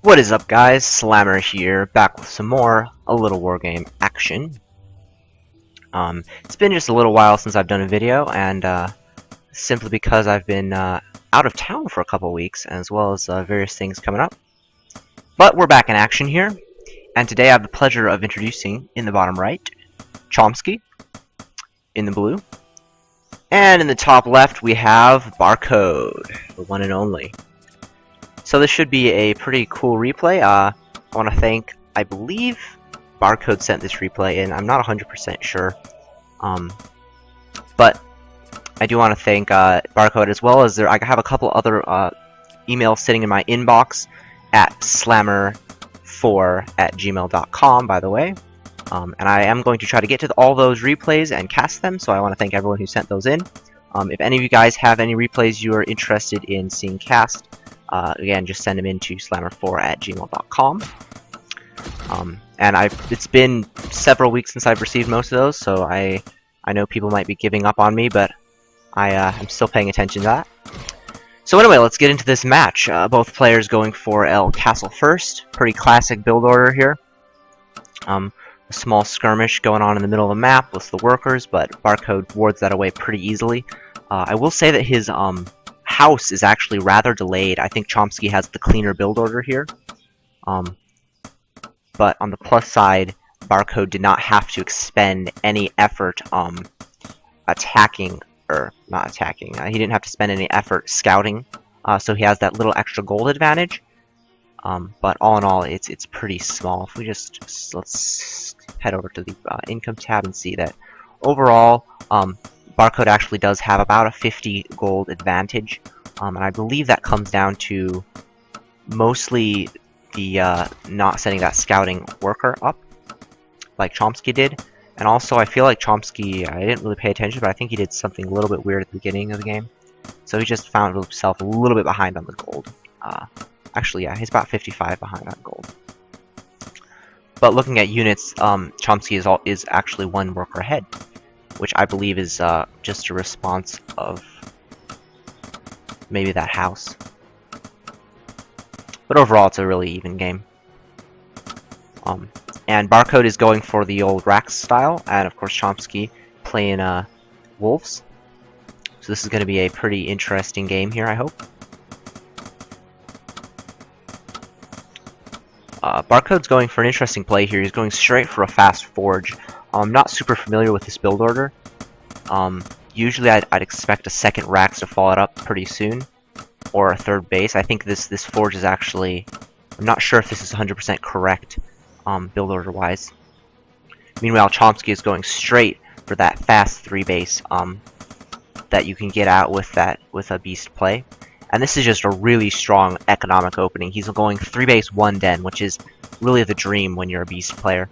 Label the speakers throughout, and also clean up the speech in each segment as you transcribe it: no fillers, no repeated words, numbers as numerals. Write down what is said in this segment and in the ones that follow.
Speaker 1: What is up, guys? Slammer here, back with some more A Little Wargame action. It's been just a little while since I've done a video, and simply because I've been out of town for a couple weeks, as well as various things coming up. But we're back in action here, and today I have the pleasure of introducing, in the bottom right, Chomsky, in the blue, and in the top left we have Barcode, the one and only. So this should be a pretty cool replay. I want to thank, I believe Barcode sent this replay in. I'm not 100% sure. But I do want to thank Barcode, as well as I have a couple other emails sitting in my inbox at slammer4@gmail.com, by the way. And I am going to try to get to all those replays and cast them, so I want to thank everyone who sent those in. If any of you guys have any replays you are interested in seeing cast, again, just send them in to slammer4@gmail.com. And it's been several weeks since I've received most of those, so I know people might be giving up on me, but I'm still paying attention to that. So anyway, let's get into this match. Both players going for El Castle first. Pretty classic build order here. A small skirmish going on in the middle of the map with the workers, but Barcode wards that away pretty easily. I will say that his house is actually rather delayed. I think Chomsky has the cleaner build order here. But on the plus side, Barcode did not have to expend any effort attacking, or not attacking. He didn't have to spend any effort scouting, so he has that little extra gold advantage. But all in all, it's pretty small. If we let's head over to the income tab and see that overall, Barcode actually does have about a 50 gold advantage, and I believe that comes down to mostly the not setting that scouting worker up like Chomsky did. And also, I feel like Chomsky, I didn't really pay attention, but I think he did something a little bit weird at the beginning of the game. So he just found himself a little bit behind on the gold. Actually, yeah, he's about 55 behind on gold. But looking at units, Chomsky is actually one worker ahead, which I believe is just a response of maybe that house. But overall, it's a really even game. And Barcode is going for the old Rax style, and of course Chomsky playing wolves. So this is going to be a pretty interesting game here, I hope. Barcode's going for an interesting play here. He's going straight for a fast forge. I'm not super familiar with this build order. Usually I'd expect a second Rax to follow it up pretty soon, or a third base. I think this forge is actually, I'm not sure if this is 100% correct build order wise. Meanwhile, Chomsky is going straight for that fast 3 base that you can get out with a beast play. And this is just a really strong economic opening. He's going 3 base 1 den, which is really the dream when you're a beast player.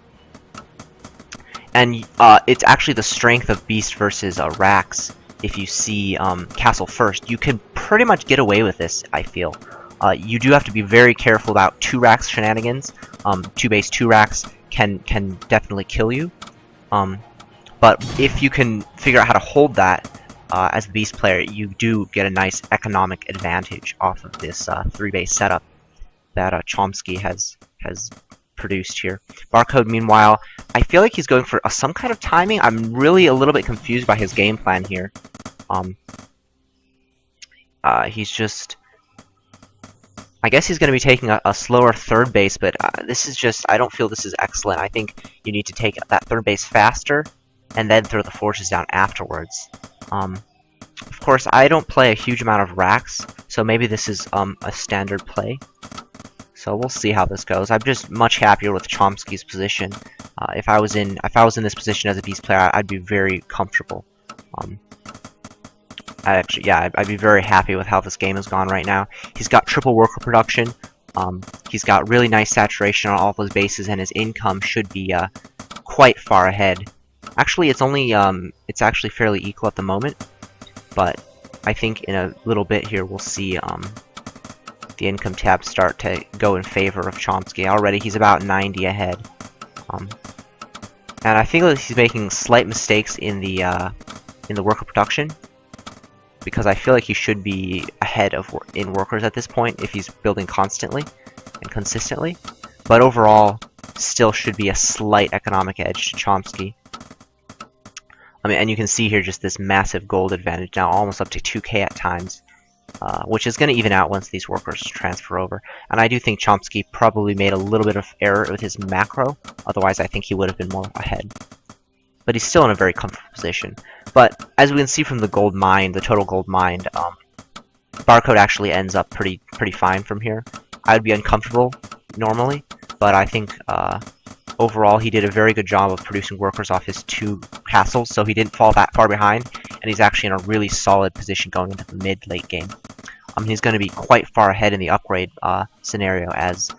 Speaker 1: And it's actually the strength of beast versus Rax. If you see castle first, you can pretty much get away with this, I feel. You do have to be very careful about 2 Rax shenanigans. 2 base 2 Rax can definitely kill you. But if you can figure out how to hold that as the beast player, you do get a nice economic advantage off of this 3 base setup that Chomsky has produced here. Barcode, meanwhile, I feel like he's going for some kind of timing. I'm really a little bit confused by his game plan here. He's just, I guess he's going to be taking a slower third base, but this is just, I don't feel this is excellent. I think you need to take that third base faster and then throw the forges down afterwards. Of course, I don't play a huge amount of Rax, so maybe this is a standard play. So we'll see how this goes. I'm just much happier with Chomsky's position. If I was in this position as a beast player, I'd be very comfortable. I'd be very happy with how this game has gone right now. He's got triple worker production. He's got really nice saturation on all of his bases, and his income should be quite far ahead. Actually, it's actually fairly equal at the moment, but I think in a little bit here we'll see the income tab start to go in favor of Chomsky. Already he's about 90 ahead, and I think that he's making slight mistakes in the worker production, because I feel like he should be ahead in workers at this point if he's building constantly. and consistently. But overall, still should be a slight economic edge to Chomsky. And you can see here just this massive gold advantage now, almost up to 2k at times, which is going to even out once these workers transfer over. And I do think Chomsky probably made a little bit of error with his macro, otherwise I think he would have been more ahead. But he's still in a very comfortable position. But as we can see from the gold mined, the total gold mined, Barcode actually ends up pretty fine from here. I would be uncomfortable normally, but I think overall he did a very good job of producing workers off his 2 castles, so he didn't fall that far behind, and he's actually in a really solid position going into the mid-late game. He's going to be quite far ahead in the upgrade scenario, as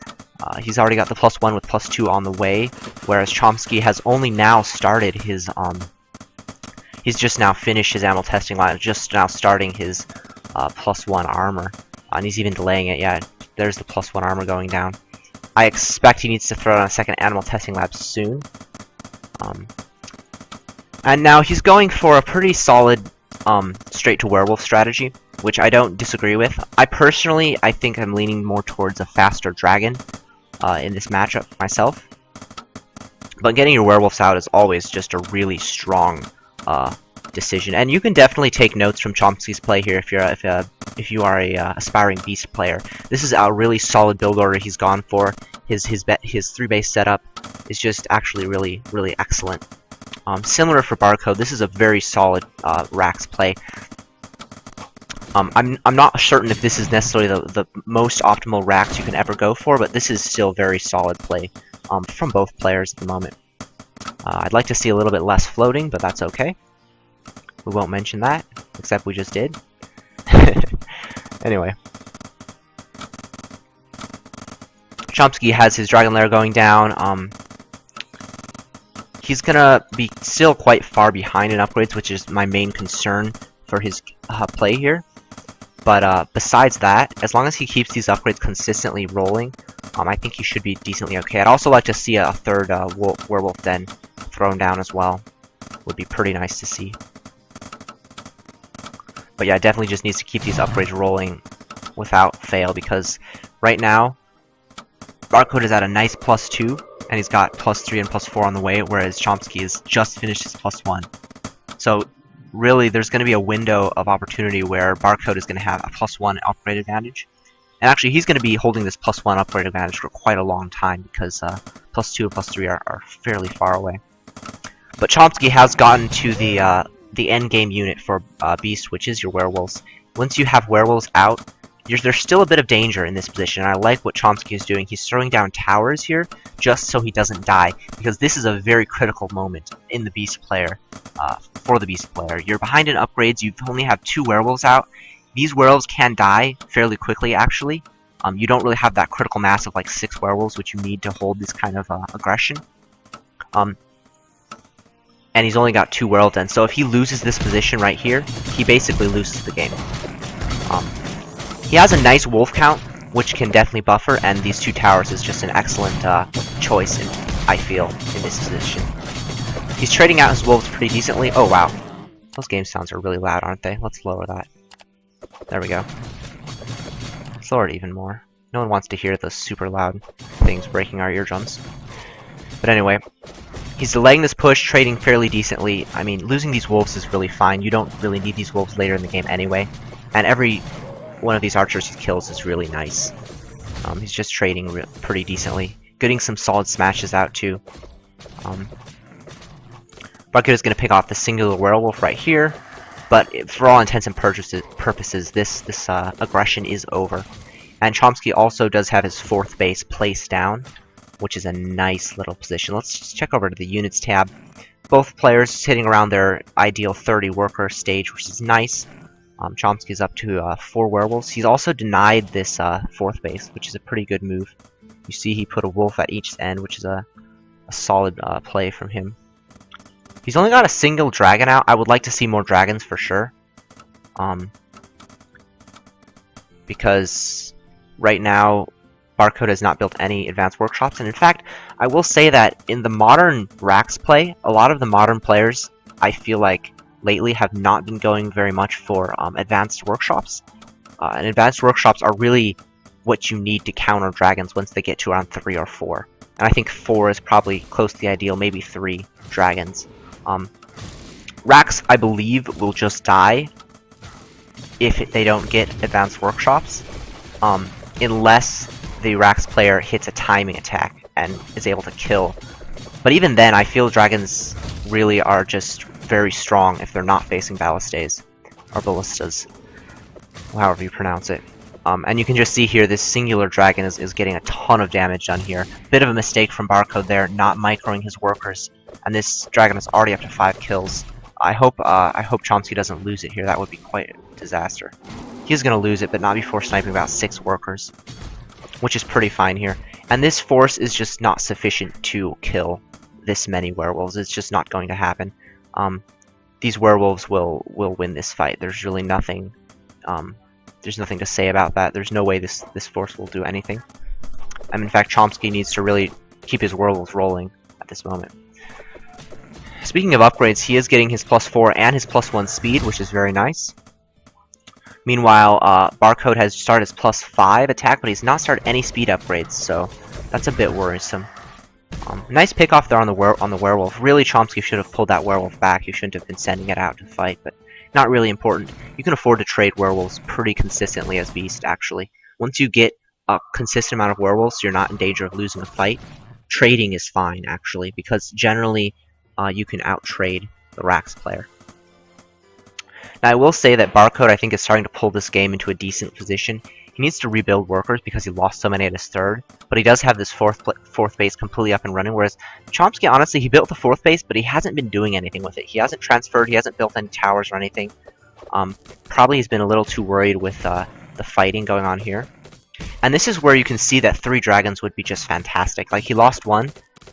Speaker 1: he's already got the +1 with +2 on the way, whereas Chomsky has only now started his he's just now finished his ammo testing line, just now starting his +1 armor, and he's even delaying it. Yeah, there's the +1 armor going down. I expect he needs to throw down a second animal testing lab soon. And now he's going for a pretty solid straight to werewolf strategy, which I don't disagree with. I think I'm leaning more towards a faster dragon in this matchup myself. But getting your werewolves out is always just a really strong decision, and you can definitely take notes from Chomsky's play here if you are a aspiring beast player. This is a really solid build order he's gone for. His 3-base setup is just actually really excellent. Similar for Barcode, this is a very solid racks play. I'm not certain if this is necessarily the most optimal racks you can ever go for, but this is still very solid play from both players at the moment. I'd like to see a little bit less floating, but that's okay. We won't mention that, except we just did. Anyway. Chomsky has his Dragon Lair going down. He's gonna be still quite far behind in upgrades, which is my main concern for his play here. But besides that, as long as he keeps these upgrades consistently rolling, I think he should be decently okay. I'd also like to see a third werewolf den thrown down as well. Would be pretty nice to see. But yeah, definitely just needs to keep these upgrades rolling without fail, because right now Barcode is at a nice +2, and he's got +3 and +4 on the way, whereas Chomsky has just finished his +1. So really, there's going to be a window of opportunity where Barcode is going to have a +1 upgrade advantage. And actually, he's going to be holding this +1 upgrade advantage for quite a long time, because +2 and +3 are fairly far away. But Chomsky has gotten to the end game unit for Beast, which is your werewolves. Once you have werewolves out, there's still a bit of danger in this position, and I like what Chomsky is doing. He's throwing down towers here just so he doesn't die, because this is a very critical moment in the Beast player, for the Beast player. You're behind in upgrades, you only have 2 werewolves out. These werewolves can die fairly quickly, actually. You don't really have that critical mass of like 6 werewolves, which you need to hold this kind of aggression. And he's only got 2 werewolves in, so if he loses this position right here, he basically loses the game. He has a nice wolf count, which can definitely buffer, and these 2 towers is just an excellent choice, I feel, in this position. He's trading out his wolves pretty decently. Oh wow, those game sounds are really loud, aren't they? Let's lower that. There we go. Let's lower it even more. No one wants to hear those super loud things breaking our eardrums. But anyway, he's delaying this push, trading fairly decently. I mean, losing these wolves is really fine. You don't really need these wolves later in the game anyway. And every one of these archers he kills is really nice. He's just trading pretty decently. Getting some solid smashes out too. Barcode is going to pick off the singular werewolf right here. But for all intents and purposes, this aggression is over. And Chomsky also does have his 4th base placed down, which is a nice little position. Let's just check over to the units tab. Both players sitting around their ideal 30 worker stage, which is nice. Chomsky's up to 4 werewolves. He's also denied this 4th base, which is a pretty good move. You see he put a wolf at each end, which is a solid play from him. He's only got a single dragon out. I would like to see more dragons for sure. Because right now, Barcode has not built any advanced workshops. And in fact, I will say that in the modern racks play, a lot of the modern players, I feel like, lately have not been going very much for advanced workshops. And advanced workshops are really what you need to counter dragons once they get to around 3 or 4. And I think 4 is probably close to the ideal, maybe 3 dragons. Racks, I believe, will just die if they don't get advanced workshops, unless the Racks player hits a timing attack and is able to kill. But even then, I feel dragons really are just very strong if they're not facing ballistas, or ballistas, however you pronounce it. And you can just see here, this singular dragon is getting a ton of damage done here. Bit of a mistake from Barcode there, not microing his workers, and this dragon is already up to 5 kills. I hope Chomsky doesn't lose it here. That would be quite a disaster. He's going to lose it, but not before sniping about 6 workers, which is pretty fine here. And this force is just not sufficient to kill this many werewolves. It's just not going to happen. These werewolves will win this fight. There's really nothing. There's nothing to say about that. There's no way this force will do anything. In fact, Chomsky needs to really keep his werewolves rolling at this moment. Speaking of upgrades, he is getting his +4 and his +1 speed, which is very nice. Meanwhile, Barcode has started his +5 attack, but he's not started any speed upgrades, so that's a bit worrisome. Nice pick off there on the werewolf. Really, Chomsky should have pulled that werewolf back. He shouldn't have been sending it out to fight, but not really important. You can afford to trade werewolves pretty consistently as Beast, actually. Once you get a consistent amount of werewolves, you're not in danger of losing a fight. Trading is fine, actually, because generally you can out-trade the Racks player. Now, I will say that Barcode, I think, is starting to pull this game into a decent position. He needs to rebuild workers because he lost so many at his 3rd, but he does have this fourth base completely up and running, whereas Chomsky, honestly, he built the 4th base, but he hasn't been doing anything with it. He hasn't transferred, he hasn't built any towers or anything. Probably he's been a little too worried with the fighting going on here. And this is where you can see that 3 dragons would be just fantastic. Like, he lost 1,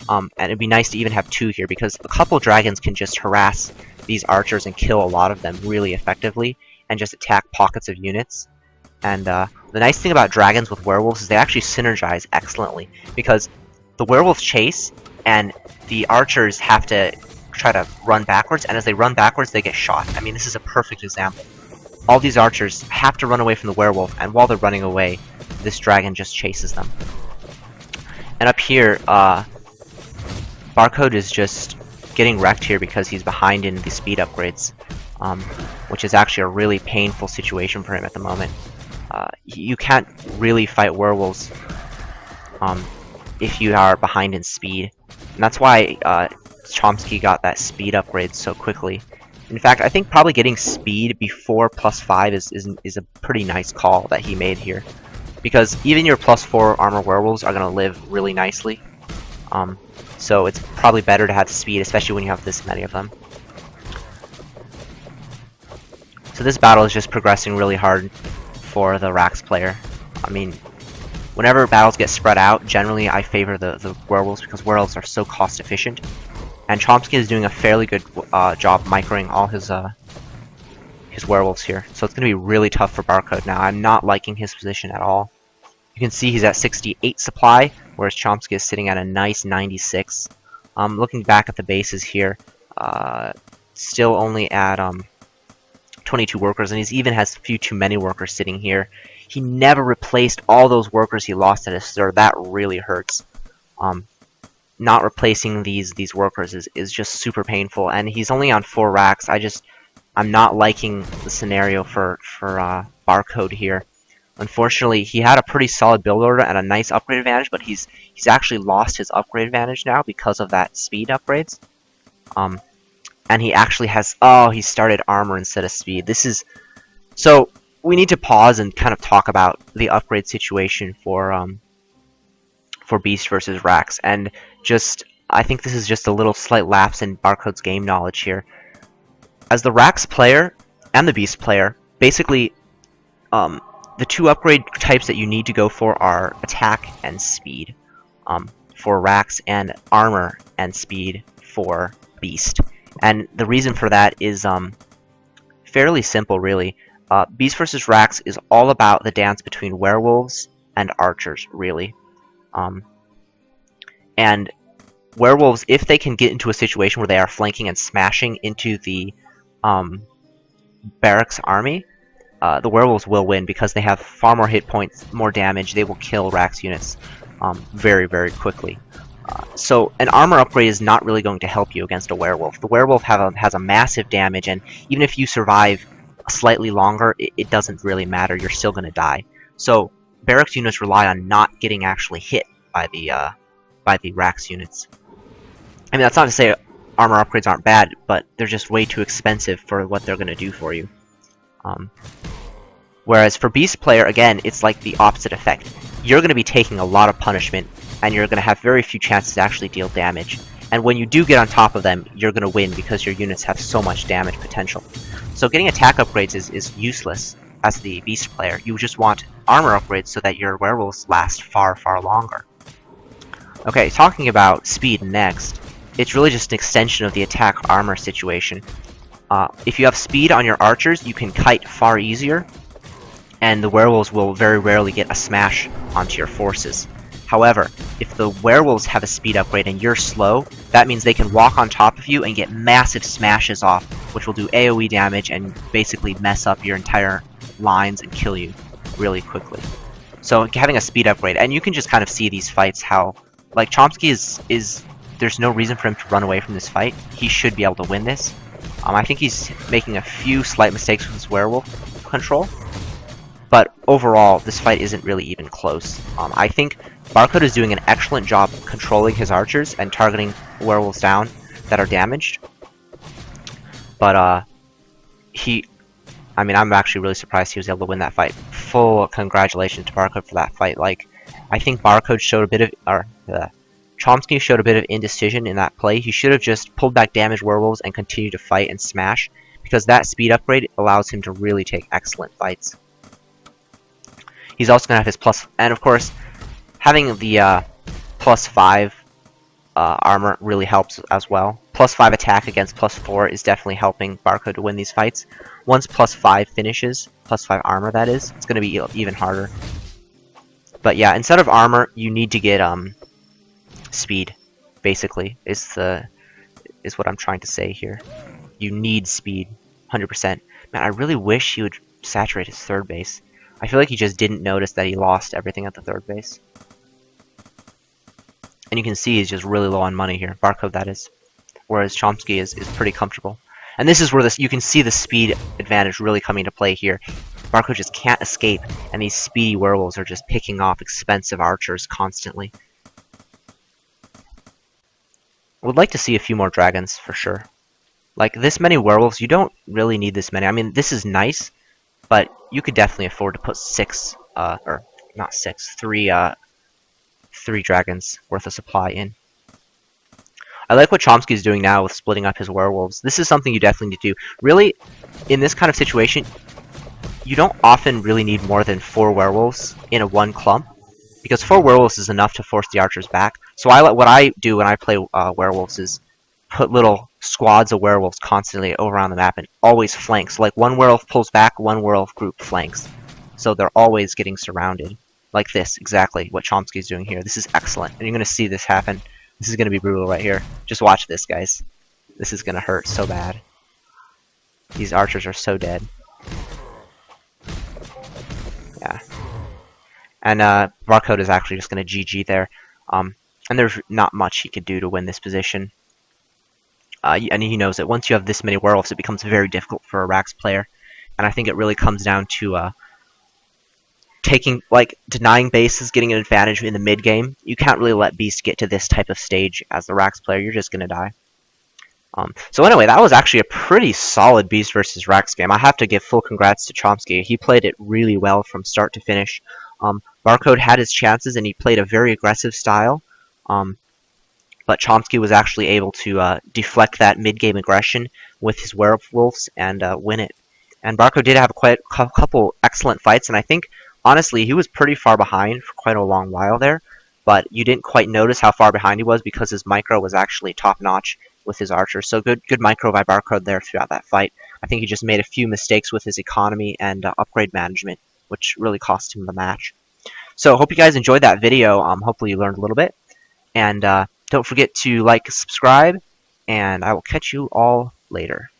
Speaker 1: and it'd be nice to even have 2 here, because a couple dragons can just harass these archers and kill a lot of them really effectively, and just attack pockets of units. And the nice thing about dragons with werewolves is they actually synergize excellently, because the werewolves chase, and the archers have to try to run backwards, and as they run backwards, they get shot. I mean, this is a perfect example. All these archers have to run away from the werewolf, and while they're running away, this dragon just chases them. And up here, Barcode is just getting wrecked here because he's behind in the speed upgrades, which is actually a really painful situation for him at the moment. You can't really fight werewolves if you are behind in speed, and that's why Chomsky got that speed upgrade so quickly. In fact, I think probably getting speed before +5 is a pretty nice call that he made here, because even your +4 armor werewolves are going to live really nicely. So it's probably better to have speed, especially when you have this many of them. So this battle is just progressing really hard for the Racks player. I mean, whenever battles get spread out, generally I favor the werewolves because werewolves are so cost efficient. And Chomsky is doing a fairly good job microing all his werewolves here. So it's going to be really tough for Barcode now. I'm not liking his position at all. You can see he's at 68 supply, whereas Chomsky is sitting at a nice 96. Looking back at the bases here, still only at 22 workers, and he even has a few too many workers sitting here. He never replaced all those workers he lost at his 3rd. That really hurts. Not replacing these workers is just super painful, and he's only on 4 racks. I'm not liking the scenario for Barcode here. Unfortunately, he had a pretty solid build order and a nice upgrade advantage, but he's actually lost his upgrade advantage now because of that speed upgrades. And he actually has, he started armor instead of speed. So we need to pause and kind of talk about the upgrade situation for Beast versus Racks, and I think this is just a little slight lapse in Barcode's game knowledge here. As the Racks player and the Beast player, basically, the 2 upgrade types that you need to go for are attack and speed for Racks, and armor and speed for Beast. And the reason for that is fairly simple, really. Beast versus Racks is all about the dance between werewolves and archers, really. And werewolves, if they can get into a situation where they are flanking and smashing into the barracks army, the werewolves will win because they have far more hit points, more damage. They will kill Rax units very, very quickly. So an armor upgrade is not really going to help you against a werewolf. The werewolf has a massive damage, and even if you survive slightly longer, it doesn't really matter. You're still going to die. So barracks units rely on not getting actually hit by the Rax units. I mean, that's not to say armor upgrades aren't bad, but they're just way too expensive for what they're going to do for you. Whereas for Beast player, again, it's like the opposite effect. You're going to be taking a lot of punishment, and you're going to have very few chances to actually deal damage. And when you do get on top of them, you're going to win because your units have so much damage potential. So getting attack upgrades is useless as the Beast player. You just want armor upgrades so that your werewolves last far, far longer. Okay, talking about speed next, it's really just an extension of the attack armor situation. If you have speed on your archers, you can kite far easier, and the werewolves will very rarely get a smash onto your forces. However, if the werewolves have a speed upgrade and you're slow, that means they can walk on top of you and get massive smashes off, which will do AoE damage and basically mess up your entire lines and kill you really quickly. So having a speed upgrade, and you can just kind of see these fights how, like, Chomsky is there's no reason for him to run away from this fight. He should be able to win this. I think he's making a few slight mistakes with his werewolf control, but overall, this fight isn't really even close. I think Barcode is doing an excellent job controlling his archers and targeting werewolves down that are damaged. But, I mean, I'm actually really surprised he was able to win that fight. Full congratulations to Barcode for that fight. Like, I think Barcode showed a bit of, Chomsky showed a bit of indecision in that play. He should have just pulled back damaged werewolves and continued to fight and smash, because that speed upgrade allows him to really take excellent fights. He's also going to have his plus, and of course, having the +5 armor really helps as well. +5 attack against +4 is definitely helping Barcode to win these fights. Once +5 finishes, +5 armor that is, it's going to be even harder. But yeah, instead of armor, you need to get speed, basically, is what I'm trying to say here. You need speed, 100%. Man, I really wish he would saturate his third base. I feel like he just didn't notice that he lost everything at the third base. And you can see he's just really low on money here, Barcode that is. Whereas Chomsky is pretty comfortable. And this is where you can see the speed advantage really coming into play here. Barcode just can't escape, and these speedy werewolves are just picking off expensive archers constantly. Would like to see a few more dragons, for sure. Like, this many werewolves, you don't really need this many. I mean, this is nice, but you could definitely afford to put 3 dragons worth of supply in. I like what Chomsky is doing now with splitting up his werewolves. This is something you definitely need to do. Really, in this kind of situation, you don't often really need more than 4 werewolves in a one clump, because 4 werewolves is enough to force the archers back. So what I do when I play werewolves is put little squads of werewolves constantly over around the map and always flanks. Like, one werewolf pulls back, one werewolf group flanks. So they're always getting surrounded. Like this, exactly what Chomsky is doing here. This is excellent, and you're going to see this happen. This is going to be brutal right here. Just watch this, guys. This is going to hurt so bad. These archers are so dead. Yeah. And Barcode is actually just going to GG there. And there's not much he could do to win this position. And he knows that once you have this many werewolves, it becomes very difficult for a Rax player. And I think it really comes down to denying bases, getting an advantage in the mid game. You can't really let Beast get to this type of stage as the Rax player. You're just going to die. So anyway, that was actually a pretty solid Beast versus Rax game. I have to give full congrats to Chomsky. He played it really well from start to finish. Barcode had his chances, and he played a very aggressive style. But Chomsky was actually able to deflect that mid-game aggression with his werewolves and win it. And Barcode did have quite a couple excellent fights, and I think, honestly, he was pretty far behind for quite a long while there. But you didn't quite notice how far behind he was because his micro was actually top-notch with his archers. So good micro by Barcode there throughout that fight. I think he just made a few mistakes with his economy and upgrade management, which really cost him the match. So hope you guys enjoyed that video. Hopefully you learned a little bit. And don't forget to like, subscribe, and I will catch you all later.